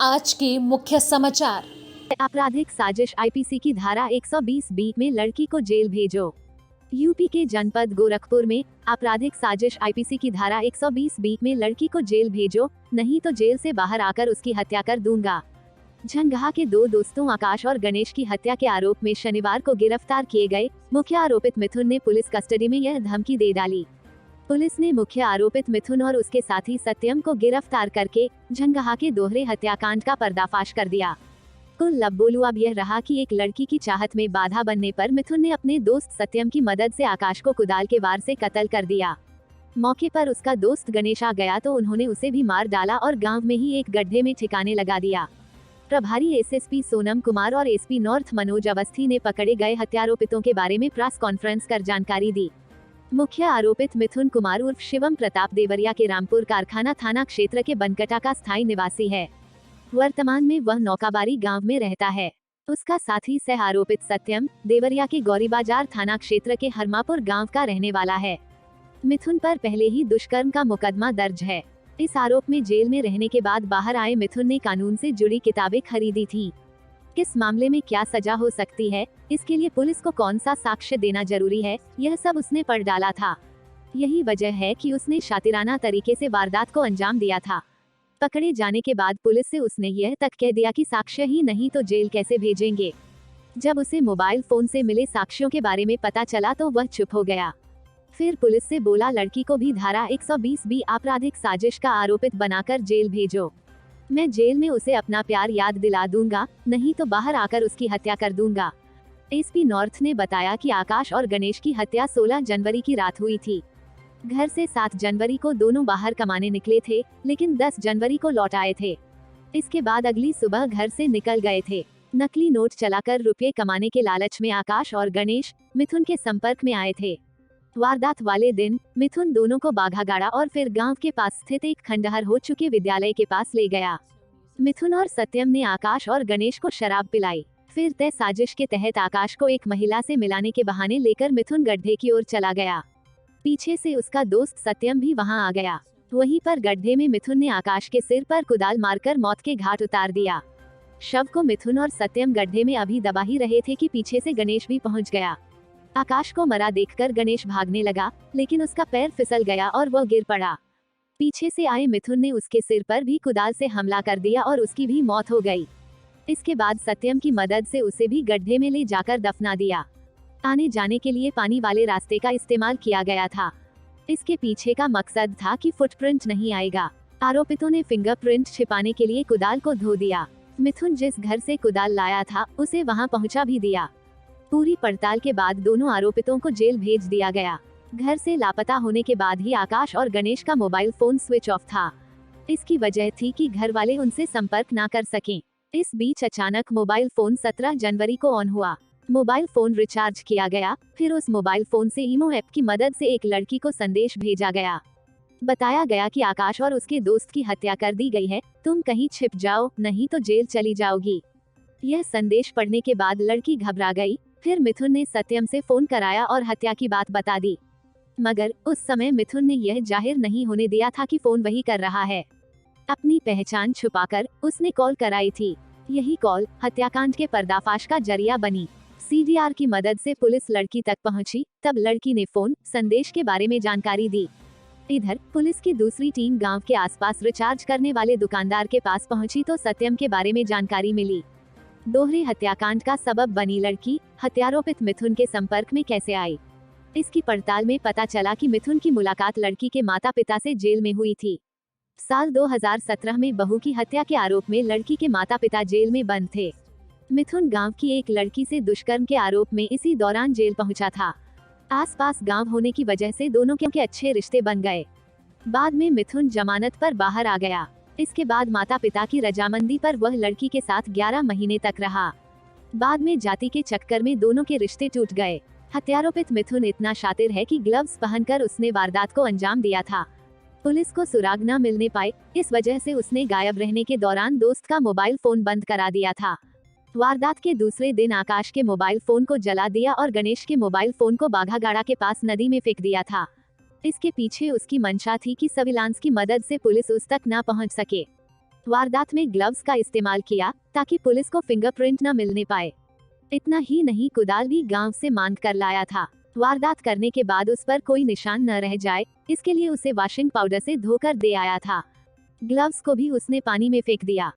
आज के मुख्य समाचार। आपराधिक साजिश आईपीसी की धारा 120 में लड़की को जेल भेजो। यूपी के जनपद गोरखपुर में आपराधिक साजिश आईपीसी की धारा 120 में लड़की को जेल भेजो, नहीं तो जेल से बाहर आकर उसकी हत्या कर दूंगा। झंगहा के दो दोस्तों आकाश और गणेश की हत्या के आरोप में शनिवार को गिरफ्तार किए गए मुख्य आरोपित मिथुन ने पुलिस कस्टडी में यह धमकी दे डाली। पुलिस ने मुख्य आरोपित मिथुन और उसके साथी सत्यम को गिरफ्तार करके झंगहा के दोहरे हत्याकांड का पर्दाफाश कर दिया। कुल लबोलू अब यह रहा कि एक लड़की की चाहत में बाधा बनने पर मिथुन ने अपने दोस्त सत्यम की मदद से आकाश को कुदाल के वार से कत्ल कर दिया। मौके पर उसका दोस्त गणेश आ गया तो उन्होंने उसे भी मार डाला और गांव में ही एक गड्ढे में ठिकाने लगा दिया। प्रभारी एसएसपी सोनम कुमार और एसपी नॉर्थ मनोज अवस्थी ने पकड़े गए हत्यारोपितों के बारे में प्रेस कॉन्फ्रेंस कर जानकारी दी। मुख्य आरोपित मिथुन कुमार उर्फ शिवम प्रताप देवरिया के रामपुर कारखाना थाना क्षेत्र के बनकटा का स्थायी निवासी है। वर्तमान में वह नौकाबारी गांव में रहता है। उसका साथी सह आरोपित सत्यम देवरिया के गौरी बाजार थाना क्षेत्र के हरमापुर गांव का रहने वाला है। मिथुन पर पहले ही दुष्कर्म का मुकदमा दर्ज है। इस आरोप में जेल में रहने के बाद बाहर आए मिथुन ने कानून से जुड़ी किताबें खरीदी थी। किस मामले में क्या सजा हो सकती है, इसके लिए पुलिस को कौन सा साक्ष्य देना जरूरी है, यह सब उसने पढ़ डाला था। यही वजह है कि उसने शातिराना तरीके से वारदात को अंजाम दिया था। पकड़े जाने के बाद पुलिस से उसने यह तक कह दिया कि साक्ष्य ही नहीं तो जेल कैसे भेजेंगे। जब उसे मोबाइल फोन से मिले साक्ष्यों के बारे में पता चला तो वह चुप हो गया। फिर पुलिस से बोला, लड़की को भी धारा 120 आपराधिक साजिश का आरोपित बनाकर जेल भेजो। मैं जेल में उसे अपना प्यार याद दिला दूंगा, नहीं तो बाहर आकर उसकी हत्या कर दूंगा। एसपी नॉर्थ ने बताया कि आकाश और गणेश की हत्या 16 जनवरी की रात हुई थी। घर से 7 जनवरी को दोनों बाहर कमाने निकले थे, लेकिन 10 जनवरी को लौट आए थे। इसके बाद अगली सुबह घर से निकल गए थे। नकली नोट चलाकर रुपये कमाने के लालच में आकाश और गणेश मिथुन के संपर्क में आए थे। वारदात वाले दिन मिथुन दोनों को बाघागाड़ा और फिर गांव के पास स्थित एक खंडहर हो चुके विद्यालय के पास ले गया। मिथुन और सत्यम ने आकाश और गणेश को शराब पिलाई। फिर तय साजिश के तहत आकाश को एक महिला से मिलाने के बहाने लेकर मिथुन गड्ढे की ओर चला गया। पीछे से उसका दोस्त सत्यम भी वहां आ गया। वहीं पर गड्ढे में मिथुन ने आकाश के सिर पर कुदाल मारकर मौत के घाट उतार दिया। शव को मिथुन और सत्यम गड्ढे में अभी दबा ही रहे थे कि पीछे से गणेश भी पहुंच गया। आकाश को मरा देखकर गणेश भागने लगा, लेकिन उसका पैर फिसल गया और वह गिर पड़ा। पीछे से आए मिथुन ने उसके सिर पर भी कुदाल से हमला कर दिया और उसकी भी मौत हो गई। इसके बाद सत्यम की मदद से उसे भी गड्ढे में ले जाकर दफना दिया। आने जाने के लिए पानी वाले रास्ते का इस्तेमाल किया गया था। इसके पीछे का मकसद था कि फुटप्रिंट नहीं आएगा। आरोपितों ने फिंगरप्रिंट छिपाने के लिए कुदाल को धो दिया। मिथुन जिस घर से कुदाल लाया था उसे वहां पहुंचा भी दिया। पूरी पड़ताल के बाद दोनों आरोपितों को जेल भेज दिया गया। घर से लापता होने के बाद ही आकाश और गणेश का मोबाइल फोन स्विच ऑफ था। इसकी वजह थी कि घर वाले उनसे संपर्क ना कर सकें। इस बीच अचानक मोबाइल फोन 17 जनवरी को ऑन हुआ। मोबाइल फोन रिचार्ज किया गया। फिर उस मोबाइल फोन से ईमो ऐप की मदद से एक लड़की को संदेश भेजा गया। बताया गया कि आकाश और उसके दोस्त की हत्या कर दी गई है, तुम कहीं छिप जाओ, नहीं तो जेल चली जाओगी। यह संदेश पढ़ने के बाद लड़की घबरा गई। फिर मिथुन ने सत्यम से फोन कराया और हत्या की बात बता दी, मगर उस समय मिथुन ने यह जाहिर नहीं होने दिया था कि फोन वही कर रहा है। अपनी पहचान छुपाकर उसने कॉल कराई थी। यही कॉल हत्याकांड के पर्दाफाश का जरिया बनी। सीडीआर की मदद से पुलिस लड़की तक पहुंची। तब लड़की ने फोन संदेश के बारे में जानकारी दी। इधर पुलिस की दूसरी टीम गांव के आसपास रिचार्ज करने वाले दुकानदार के पास पहुंची तो सत्यम के बारे में जानकारी मिली। दोहरे हत्याकांड का सबब बनी लड़की हत्यारोपित मिथुन के संपर्क में कैसे आई, इसकी पड़ताल में पता चला कि मिथुन की मुलाकात लड़की के माता पिता से जेल में हुई थी। साल 2017 में बहू की हत्या के आरोप में लड़की के माता पिता जेल में बंद थे। मिथुन गांव की एक लड़की से दुष्कर्म के आरोप में इसी दौरान जेल पहुंचा था। आसपास गांव होने की वजह से दोनों के अच्छे रिश्ते बन गए। बाद में मिथुन जमानत पर बाहर आ गया। इसके बाद माता पिता की रजामंदी पर वह लड़की के साथ 11 महीने तक रहा। बाद में जाति के चक्कर में दोनों के रिश्ते टूट गए। हत्यारोपित मिथुन इतना शातिर है कि ग्लव्स पहनकर उसने वारदात को अंजाम दिया था। पुलिस को सुराग न मिलने पाए, इस वजह से उसने गायब रहने के दौरान दोस्त का मोबाइल फोन बंद करा दिया था। वारदात के दूसरे दिन आकाश के मोबाइल फोन को जला दिया और गणेश के मोबाइल फोन को बाघागाड़ा के पास नदी में फेंक दिया था। इसके पीछे उसकी मंशा थी कि सर्विलांस की मदद से पुलिस उस तक न पहुंच सके। वारदात में ग्लव्स का इस्तेमाल किया ताकि पुलिस को फिंगरप्रिंट न मिलने पाए। इतना ही नहीं, कुदाल भी गांव से मांग कर लाया था। वारदात करने के बाद उस पर कोई निशान न रह जाए, इसके लिए उसे वॉशिंग पाउडर से धोकर दे आया था। ग्लव्स को भी उसने पानी में फेंक दिया।